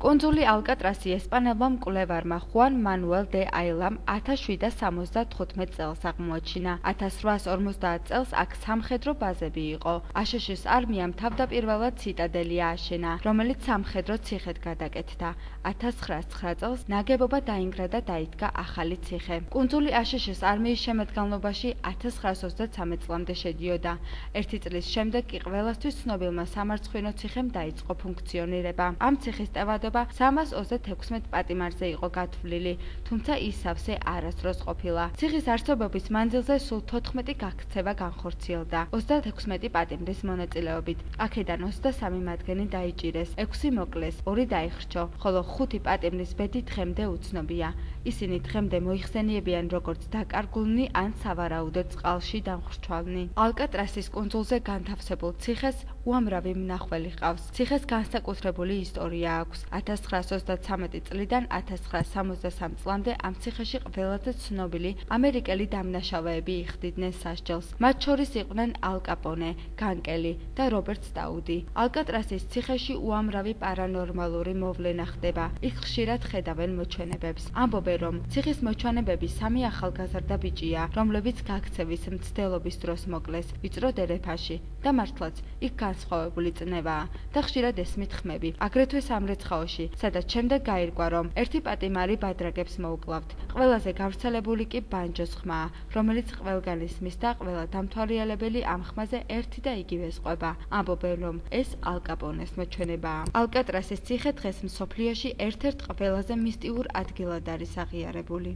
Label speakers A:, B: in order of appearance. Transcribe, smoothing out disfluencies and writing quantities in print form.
A: კუნძული ალკატრასი ესპანელმა მკვლევარმა ხუან მანუელ დე აილამ 1775 წელს აღმოაჩინა. 1850 წელს აქ სამხედრო ბაზები იყო. აშშ-ის არმიამ თავდაპირველად ციტადელი ააშენა, რომელიც სამხედრო ციხედ გადაკეთდა. 1909 წელს ნაგებობა დაინგრა და დაიდგა ახალი ციხე. კუნძული აშშ-ის არმიის შემადგენლობაში 1923 წლამდე შედიოდა. ერთი წლის შემდეგ კი ყველასთვის ცნობილმა სამარცხვინო ციხემ დაიწყო ფუნქციონირება. ამ ციხის ტევადობა 326 პატიმარზე იყო გათვლილი, თუმცა ის სავსე არასდროს ყოფილა. ციხის არსებობის მანძილზე სულ 14 გაქცევა განხორციელდა, 36 პატიმრის მონაწილეობით. აქედან 23 მათგანი დაიჭირეს, 6 მოკლეს, 2 დაიხრჩო, ხოლო 5 პატიმრის ბედი დღემდე უცნობია. ისინი დღემდე მოიხსენიებიან როგორც დაკარგულნი ან სავარაუდოდ წყალში დამხრჩვალნი. ალკატრასის კუნძულზე განთავსებულ ციხეს უამრავი მნახველი ჰყავს. ციხეს განსაკუთრებული ისტორია აქვს. 1933 წლიდან 1963 წლამდე ამ ციხეში ყველაზე ცნობილი ამერიკელი დამნაშავეები იხდიდნენ სასჯელს. მათ შორის იყვნენ ალ კაპონე, განკელი და რობერტ სტაუდი. ალკატრასის ციხეში უამრავი პარანორმალური მოვლენა ხდება. იქ ხშირად ხედავენ მოჩვენებებს. ამბობენ, რომ ციხის მოჩვენებები 3 ახალგაზრდა ბიჭია, რომლებიც გაქცევის მცდელობის დროს მოკლეს ვიწრო დერეფანში და მართლაც იქ განსხვავებული წნევაა და ხშირად ესმით ხმები. აგრეთვე სამრეცხაოში, სადაც შემდეგ გაირკვა, რომ ერთი პატიმარი ბადრაგებს მოუკლავთ. ყველაზე გავრცელებული კი ბანჯოს ხმაა, რომელიც ყველგან ისმის და ყველა დამთვალიერებელი ამ ხმაზე ერთი და იგივეს ყვება. ამბობენ, რომ ეს ალ კაპონეს მოჩვენებაა. ალკატრასის ციხე დღეს მსოფლიოში ერთ-ერთ ყველაზე მისტიურ ადგილად არის აღიარებული.